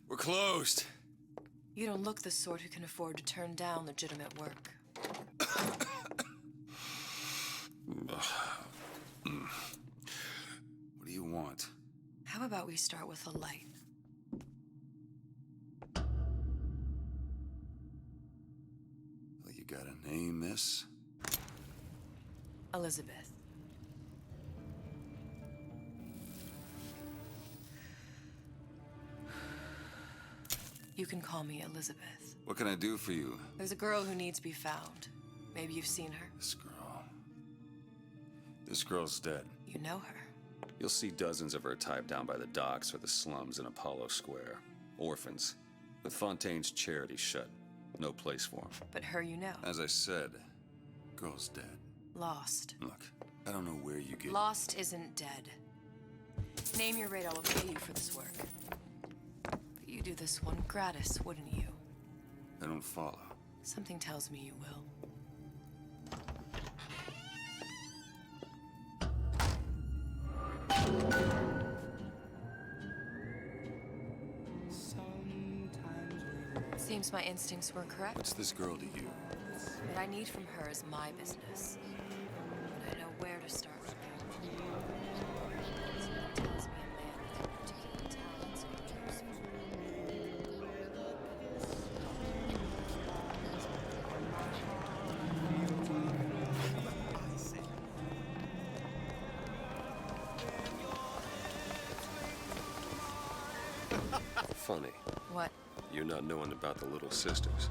We're closed. You don't look the sort who can afford to turn down legitimate work. What do you want? How about we start with a light? Well, you got a name, miss? Elizabeth. You can call me Elizabeth. What can I do for you? There's a girl who needs to be found. Maybe you've seen her. This girl's dead. You know her. You'll see dozens of her tied down by the docks or the slums in Apollo Square. Orphans. With Fontaine's charity shut. No place for them. But her you know. As I said, girl's dead. Lost. Look, I don't know where you get... Lost isn't dead. Name your rate, I will pay you for this work. But you do this one gratis, wouldn't you? I don't follow. Something tells me you will. Seems my instincts were correct. What's this girl to you? What I need from her is my business. But I know where to start with her. It tells me a man with particular talents and cares Funny. What? You're not knowing about the Little Sisters.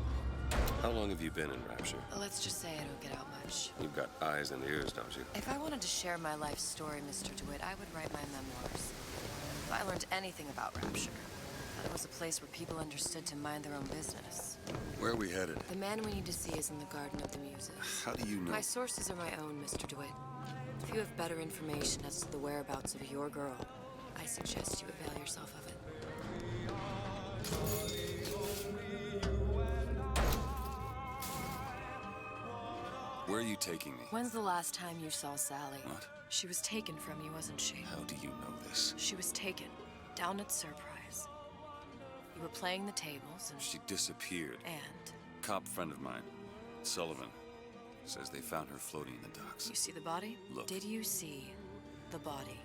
How long have you been in Rapture? Let's just say I don't get out much. You've got eyes and ears, don't you? If I wanted to share my life story, Mr. DeWitt, I would write my memoirs. If I learned anything about Rapture, that it was a place where people understood to mind their own business. Where are we headed? The man we need to see is in the Garden of the Muses. How do you know? My sources are my own, Mr. DeWitt. If you have better information as to the whereabouts of your girl, I suggest you avail yourself of it. Where are you taking me? When's the last time you saw Sally? What? She was taken from you, wasn't she? How do you know this? She was taken, down at Surprise. You were playing the tables and... She disappeared. And? Cop friend of mine, Sullivan, says they found her floating in the docks. You see the body? Look. Did you see the body?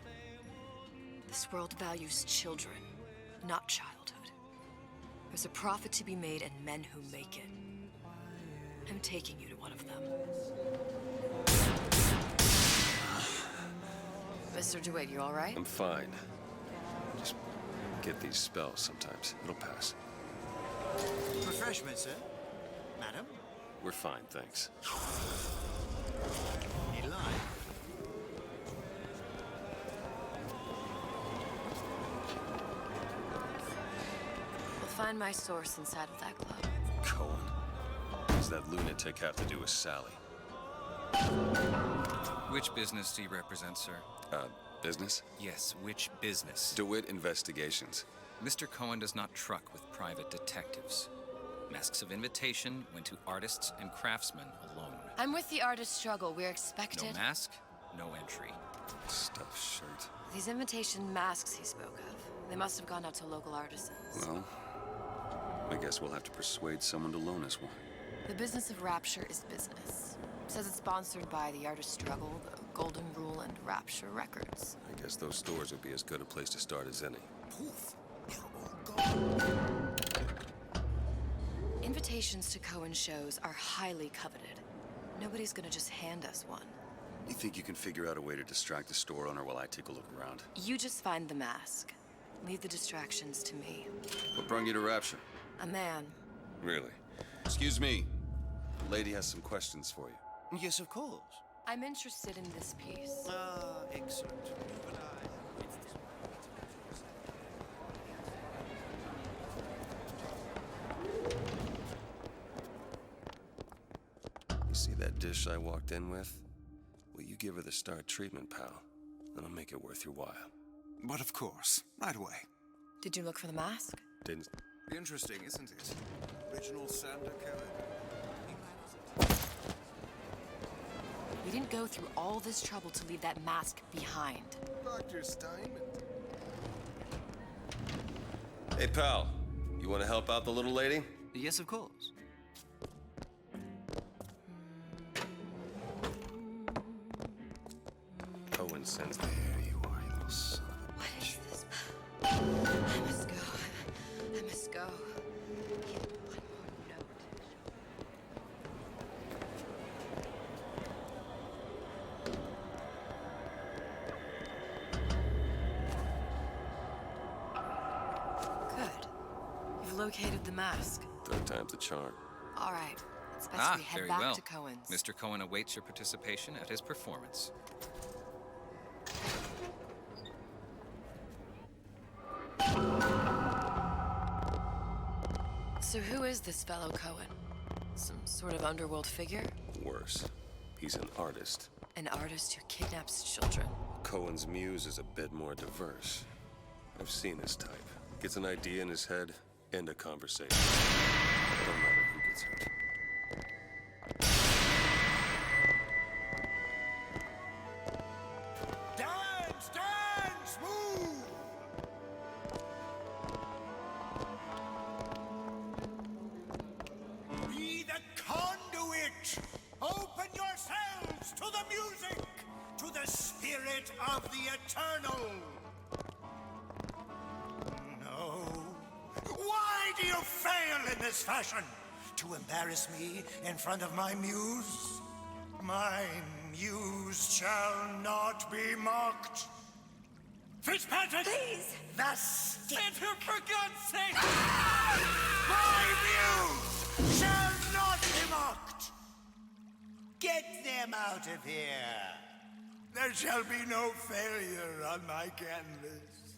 This world values children, not childhood. There's a profit to be made and men who make it. I'm taking you to one of them. Mr. DeWitt, you all right? I'm fine. Just get these spells sometimes. It'll pass. Refreshment, sir. Madam? We're fine, thanks. Need lime? We'll find my source inside of that glove. Cohen. What does that lunatic have to do with Sally? Which business do you represent, sir? Business? Yes, which business? DeWitt Investigations. Mr. Cohen does not truck with private detectives. Masks of invitation went to artists and craftsmen alone. I'm with the artist struggle. We're expected. No mask, no entry. Stuffed shirt. These invitation masks he spoke of, they must have gone out to local artisans. Well, I guess we'll have to persuade someone to loan us one. The business of Rapture is business. Says it's sponsored by the Artist Struggle, the Golden Rule, and Rapture Records. I guess those stores would be as good a place to start as any. Poof. They're all gone. Invitations to Cohen shows are highly coveted. Nobody's gonna just hand us one. You think you can figure out a way to distract the store owner while I take a look around? You just find the mask. Leave the distractions to me. What brought you to Rapture? A man. Really? Excuse me. The lady has some questions for you. Yes, of course. I'm interested in this piece. Excellent. You see that dish I walked in with? Well, you give her the star treatment, pal. Then I'll make it worth your while. But of course, right away. Did you look for the mask? Didn't... Interesting, isn't it? Original Sander Cohen. We didn't go through all this trouble to leave that mask behind. Dr. Steinman. Hey, pal. You want to help out the little lady? Yes, of course. Cohen sends me. There you are, you little son of a... What is this? I must go. I must go. One more note. Good. You've located the mask. Third time's the charm. All right. It's best we head very back well. to Cohen's. Mr. Cohen awaits your participation at his performance. So who is this fellow Cohen? Some sort of underworld figure? Worse. He's an artist. An artist who kidnaps children. Cohen's muse is a bit more diverse. I've seen this type. Gets an idea in his head, end a conversation. It don't matter who gets hurt. Dance! Dance! Move! Be the conduit! Open yourselves to the music! To the spirit of the eternal! No. Why do you fail in this fashion? To embarrass me in front of my muse? My muse shall not be mocked. Fitzpatrick! Please! Thus... Enter, for God's sake! My muse shall not be mocked! Get them out of here! There shall be no failure on my canvas.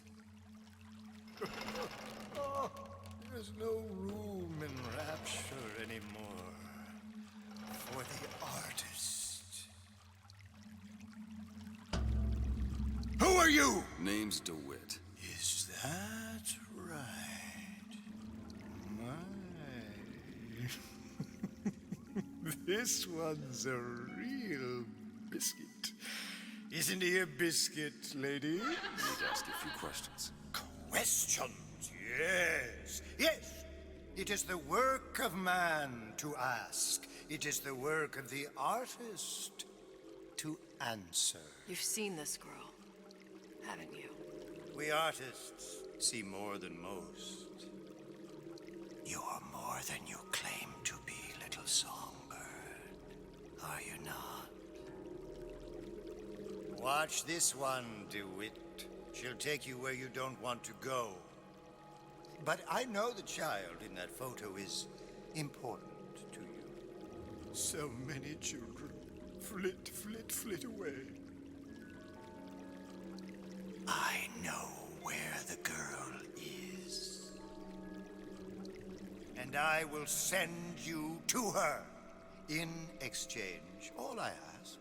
Oh, there's no room in rapture anymore for the artist. Who are you? Name's DeWitt. Is that right? My. This one's a real biscuit. Isn't he a biscuit, lady? Need to ask you a few questions. Questions? Yes. Yes. It is the work of man to ask. It is the work of the artist to answer. You've seen this girl, haven't you? We artists see more than most. You are more than you claim to be, little songbird. Are you not? Watch this one, DeWitt. She'll take you where you don't want to go. But I know the child in that photo is important to you. So many children flit, flit, flit away. I know where the girl is. And I will send you to her. In exchange, all I ask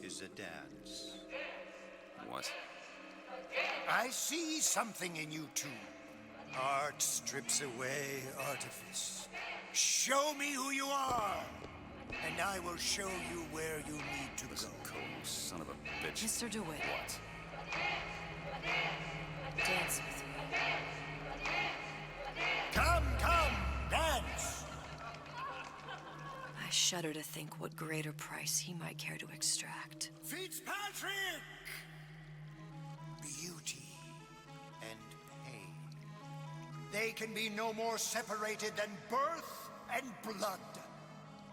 is a dance. What? I see something in you two. Art strips away artifice. Show me who you are, and I will show you where you need to Listen, go. Cohen, you son of a bitch. Mr. DeWitt. What? Dance with me. Come, come, dance! I shudder to think what greater price he might care to extract. Fitzpatrick! Beauty and pain. They can be no more separated than birth and blood.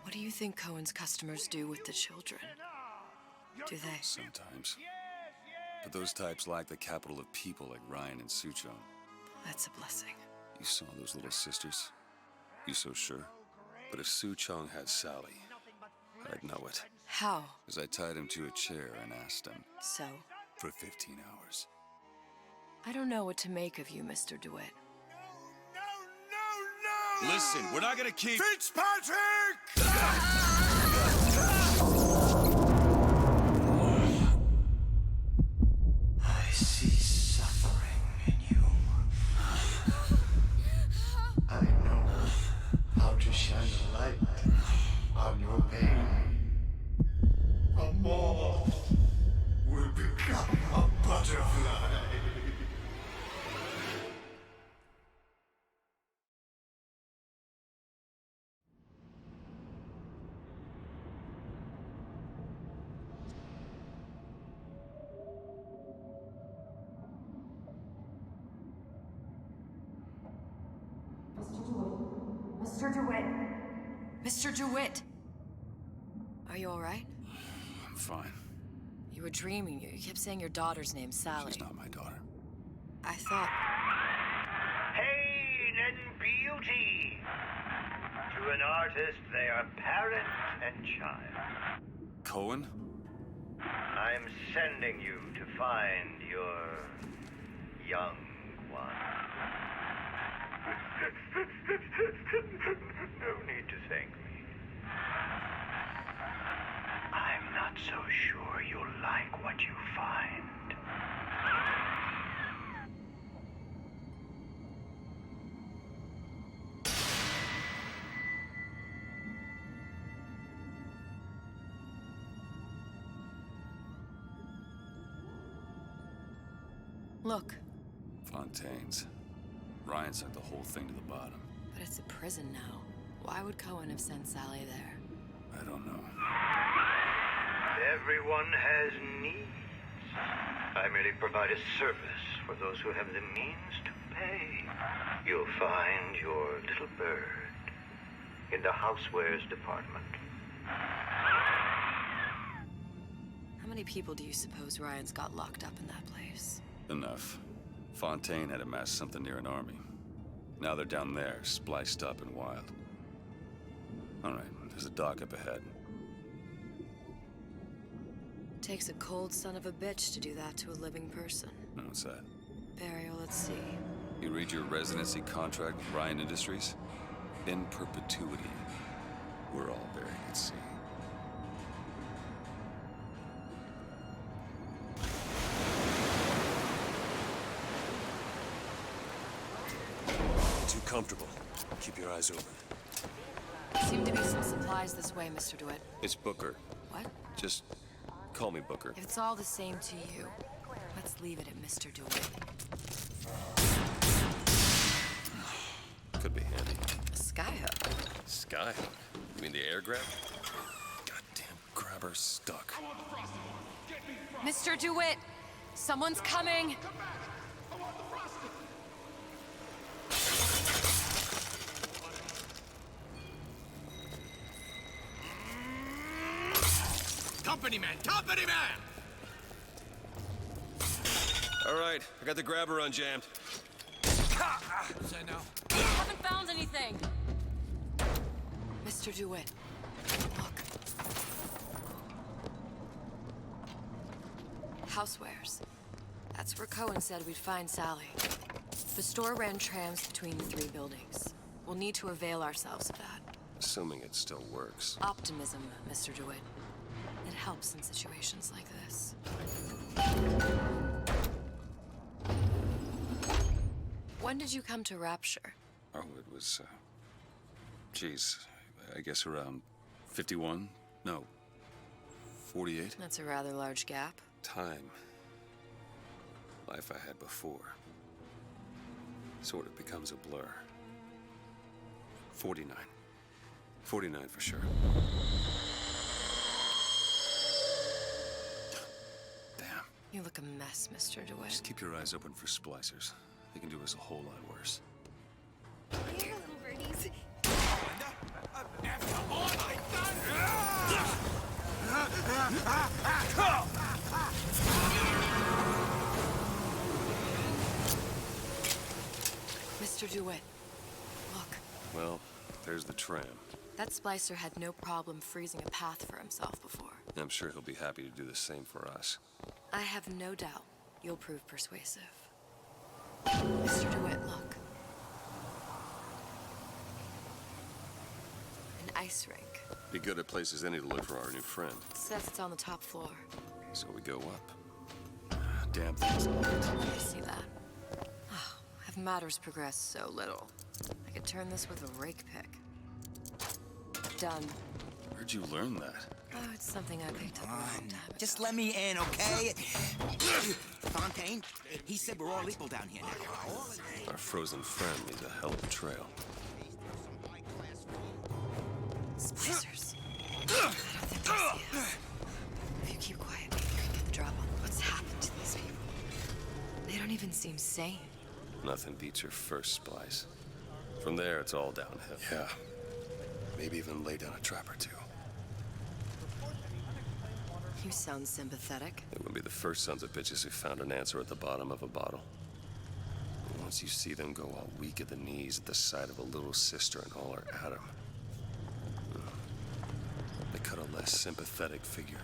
What do you think Cohen's customers do with the children? Do they? Sometimes. But those types lack the capital of people like Ryan and Suchong. That's a blessing. You saw those little sisters? You so sure? But if Suchong had Sally, I'd know it. How? As I tied him to a chair and asked him So? for 15 hours. I don't know what to make of you, Mr. DeWitt. No! Listen, we're not gonna keep... Fitzpatrick! I see suffering in you. I know how to shine a light on your pain. Mr. DeWitt! Mr. DeWitt! Are you alright? I'm fine. You were dreaming. You kept saying your daughter's name, Sally. She's not my daughter. I thought... Pain and beauty. To an artist, they are parent and child. Cohen? I'm sending you to find your young one. No need to thank me. I'm not so sure you'll like what you find. Look, Fontaine's. Ryan sent the whole thing to the bottom. but it's a prison now. Why would Cohen have sent Sally there? I don't know. Everyone has needs. I merely provide a service for those who have the means to pay. You'll find your little bird in the housewares department. How many people do you suppose Ryan's got locked up in that place? Enough. Fontaine had amassed something near an army. Now they're down there, spliced up and wild. All right, there's a dock up ahead. Takes a cold son of a bitch to do that to a living person. No, what's that? Burial, let's see. You read your residency contract with Ryan Industries? In perpetuity. We're all buried at sea. Too comfortable. Keep your eyes open. Seem to be some supplies this way, Mr. DeWitt. It's Booker. What? Just call me Booker. If it's all the same to you, let's leave it at Mr. DeWitt. Could be handy. A skyhook. Skyhook? You mean the air grab? Goddamn grabber stuck. Mr. DeWitt! Someone's coming! Company man! Company man! All right, I got the grabber unjammed. Say no. I haven't found anything! Mr. DeWitt, look. Housewares. That's where Cohen said we'd find Sally. The store ran trams between the three buildings. We'll need to avail ourselves of that. Assuming it still works. Optimism, Mr. DeWitt. It helps in situations like this. When did you come to Rapture? Oh, it was, geez, I guess around 51? No, 48? That's a rather large gap. Time. Life I had before. Sort of becomes a blur. 49. 49 for sure. Damn. You look a mess, Mr. DeWitt. Just keep your eyes open for splicers. They can do us a whole lot worse. Here, little birdies. After all I've done! Mr. DeWitt, look. Well, there's the tram. That splicer had no problem freezing a path for himself before. I'm sure he'll be happy to do the same for us. I have no doubt you'll prove persuasive. Mr. DeWitt, look. An ice rink. Be good at places any to look for our new friend. It says it's on the top floor. So we go up. Damn things. Let me see that. Oh, have matters progressed so little? I could turn this with a rake pick. Done. Where'd you learn that? Oh, it's something I picked up a long time ago. Just let me in, okay? Fontaine, he said we're all equal down here now. Our frozen friend leaves a hell of a trail. Splicers. I don't think they see us. If you keep quiet, maybe you can get the drop on what's happened to these people. They don't even seem sane. Nothing beats your first splice. From there, it's all downhill. Yeah, Maybe even lay down a trap or two. You sound sympathetic. They wouldn't be the first sons of bitches who found an answer at the bottom of a bottle. But once you see them go all weak at the knees at the sight of a little sister and all her Adam, they cut a less sympathetic figure.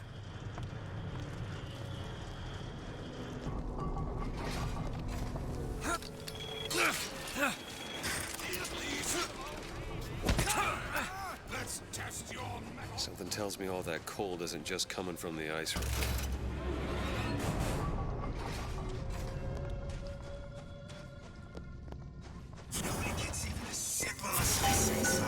Let's test your metal. Something tells me all that cold isn't just coming from the ice room. Nobody gets even as simple as I say so.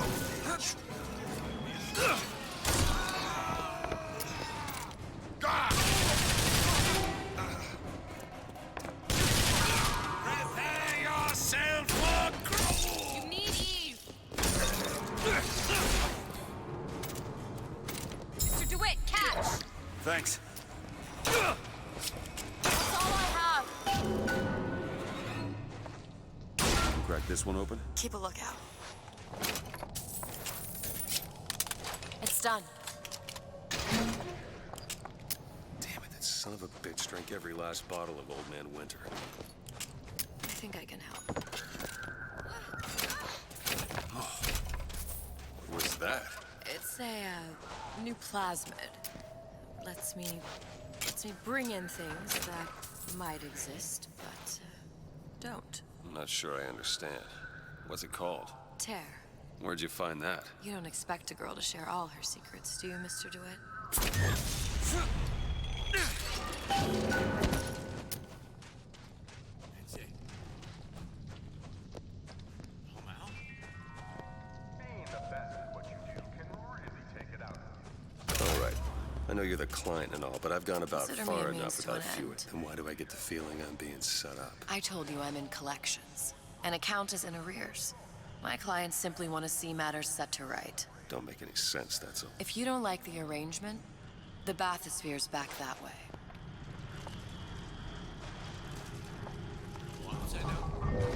Prepare yourself for growth. You need Eve. Mr. DeWitt, catch! Thanks. That's all I have. Crack this one open? Keep a lookout. It's done. Damn it, that son of a bitch drank every last bottle of Old Man Winter. I think I can help. What was that? It's a new plasmid. Lets me bring in things that might exist, but don't. I'm not sure I understand. What's it called? Tear. Where'd you find that? You don't expect a girl to share all her secrets, do you, Mr. DeWitt? That's it. Home out. Being the best at what you do can really take it out of you. All right. I know you're the client and all, but I've gone about Consider me a far means enough to without an fuel. end. Then why do I get the feeling I'm being set up? I told you I'm in collections. An account is in arrears. My clients simply want to see matters set to right. Don't make any sense, that's all. If you don't like the arrangement, the bathysphere's back that way. Say no.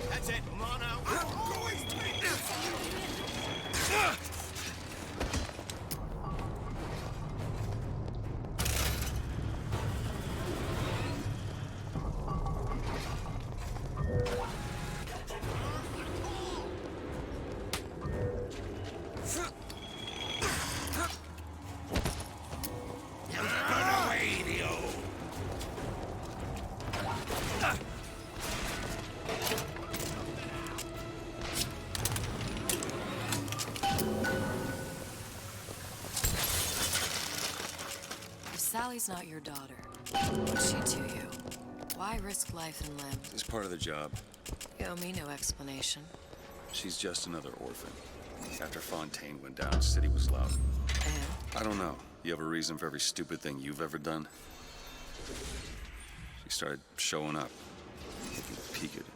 That's it. Come on out. I'm going straight. Run away, the old. If Sally's not your daughter, what's she to you? Why risk life and limb? It's part of the job. You owe me no explanation. She's just another orphan. After Fontaine went down, city was loud. And I don't know. You have a reason for every stupid thing you've ever done? She started showing up, looking peaked.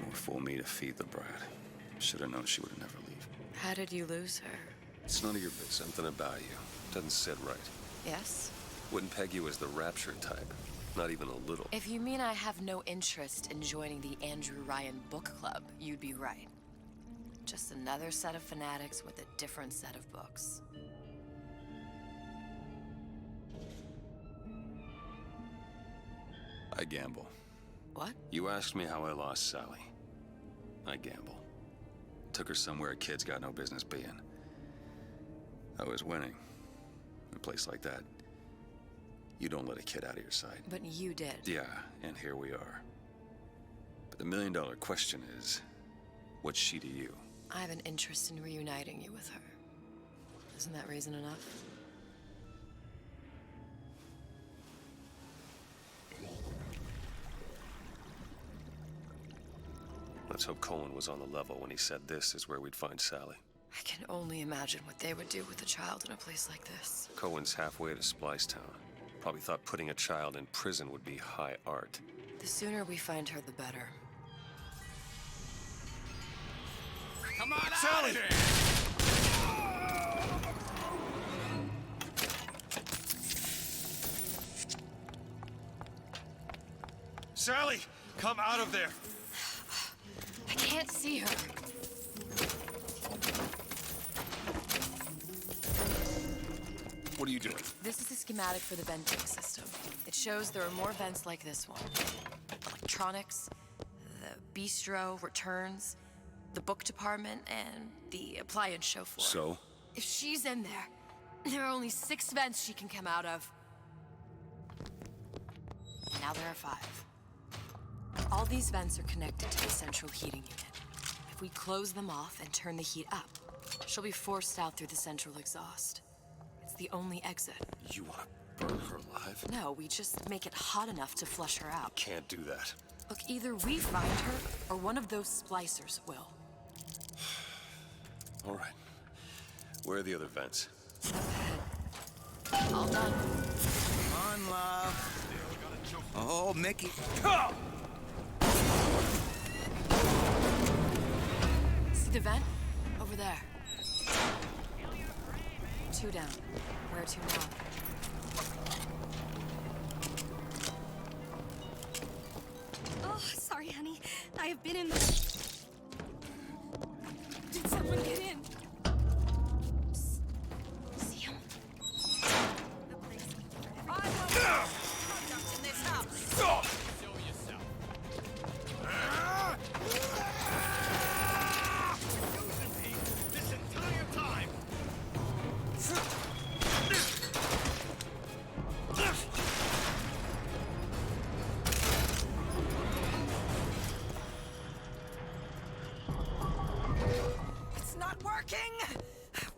More fool me to feed the brat. Should have known she would never leave. how did you lose her? It's none of your business. Something about you doesn't sit right. Yes? Wouldn't peg you as the rapture type. Not even a little. If you mean I have no interest in joining the Andrew Ryan book club, you'd be right. Just another set of fanatics with a different set of books. I gamble. What? You asked me how I lost Sally. I gamble. Took her somewhere kids got no business being. I was winning. In a place like that, you don't let a kid out of your sight. But you did. Yeah, and here we are. But the million-dollar question is, what's she to you? I have an interest in reuniting you with her. Isn't that reason enough? Let's hope Cohen was on the level when he said this is where we'd find Sally. I can only imagine what they would do with a child in a place like this. Cohen's halfway to Splicetown. Probably thought putting a child in prison would be high art. The sooner we find her, the better. Come on Sally! out there! Sally, come out of there! I can't see her. What are you doing? This is a schematic for the venting system. It shows there are more vents like this one. Electronics, the bistro, returns, the book department, and the appliance show floor. So? If she's in there are only 6 vents she can come out of. Now there are 5. All these vents are connected to the central heating unit. If we close them off and turn the heat up, she'll be forced out through the central exhaust. It's the only exit. You want to burn her alive? No, we just make it hot enough to flush her out. Can't do that. Look, either we find her, or one of those splicers will. All right. Where are the other vents? All done. Come on, love. Oh, Mickey. See the vent? Over there. 2 down. Where to now? Oh, sorry, honey. I have been in the... Did someone get in? See him? The place... I want conduct in this house. Show yourself. Using me this entire time. It's not working!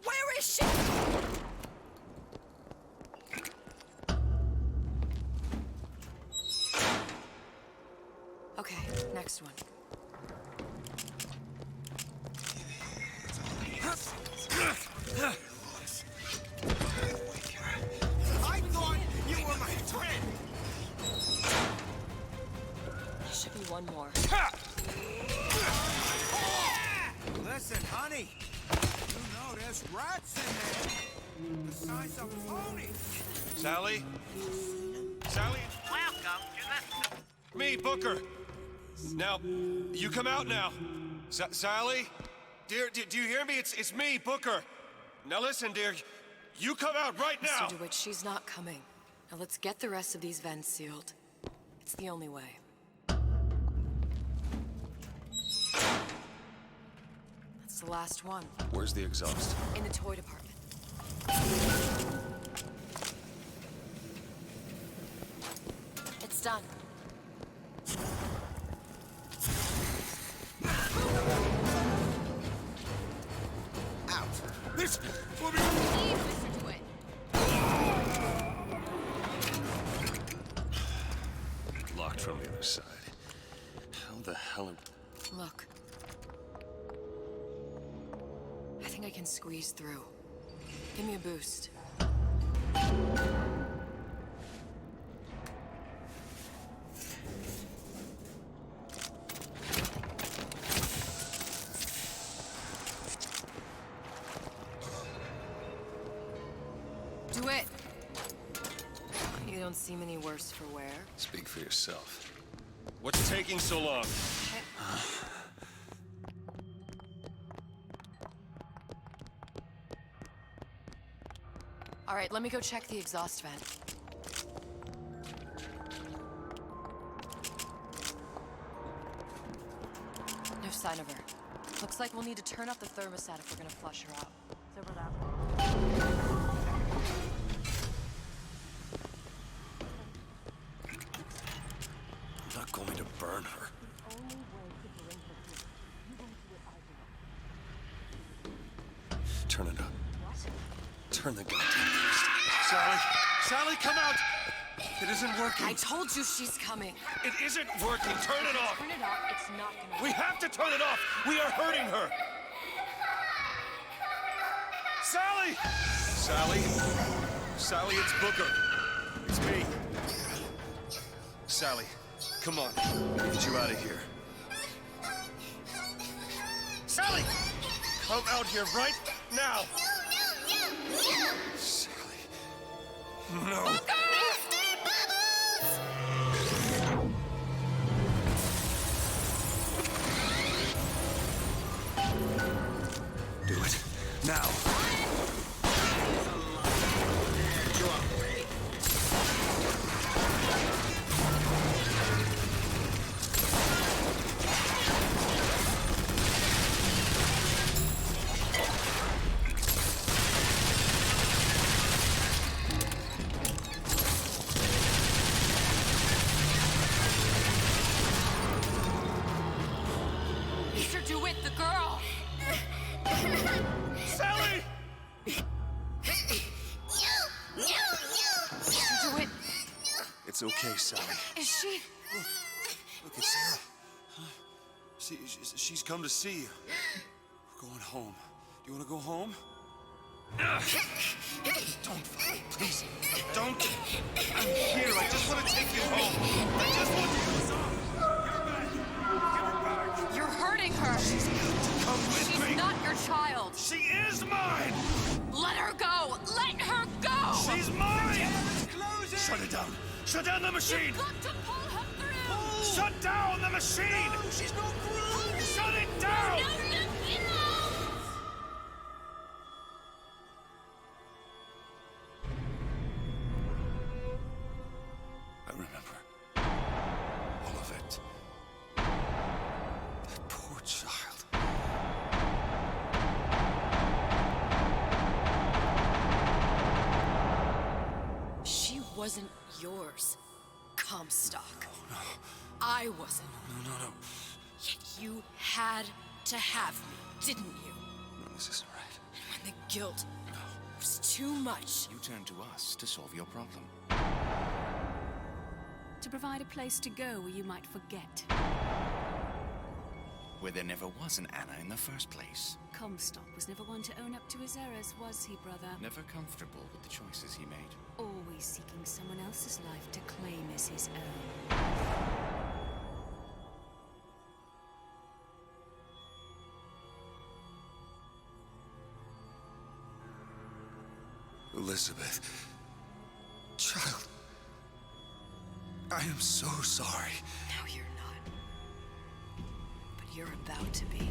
Where is she? Okay, next one. I thought you were my friend. There should be one more. Listen, honey. You know there's rats in there. The size of ponies. Sally? Sally? Welcome to the... Me, Booker. Now, you come out now. Sally? Dear, do you hear me? It's me, Booker. Now listen, dear. You come out right now. Mr. DeWitt, she's not coming. Now let's get the rest of these vents sealed. It's the only way. That's the last one. Where's the exhaust? In the toy department. It's done. Out. This will be... Leave, Mr. DeWitt. Locked from the other side. How the hell am... Look. I think I can squeeze through. Give me a boost. Do it! You don't seem any worse for wear. Speak for yourself. What's taking so long? All right, let me go check the exhaust vent. No sign of her. Looks like we'll need to turn up the thermostat if we're gonna flush her out. It's over that way. I'm not going to burn her. Turn it up. Turn the goddamn beast. Sally! Sally, come out! It isn't working. I told you she's coming. It isn't working. Turn it off. Turn it off, it's not gonna We have to turn it off. We are hurting her. Sally! Sally? Sally, it's Booker. It's me. Sally, come on. Get you out of here. Sally! Come out here right now. Sally. No. Do it. Now. DeWitt, the girl! Sally! Mr. DeWitt, It's okay, Sally. is she? Look, it's Sarah. She's come to see you. We're going home. Do you want to go home? Don't, please. Don't. I'm here. I just want to take you home. I just want you. You're hurting her. Come with She's me. not your child. She is mine! Let her go. Let her go. She's mine! Shut it down. Shut down the machine! Got to pull her through. Shut down the machine! She's no through! Shut it down! I remember. All of it. That poor child. She wasn't yours, Comstock. No. I wasn't. No. Yet you had to have me, didn't you? No, this isn't right. And when the guilt was too much, You turn to us to solve your problem. To provide a place to go where you might forget. Where there never was an Anna in the first place. Comstock was never one to own up to his errors, was he, brother? Never comfortable with the choices he made. Always seeking someone else's life to claim as his own. Elizabeth. Child. I am so sorry. no, you're not. But you're about to be.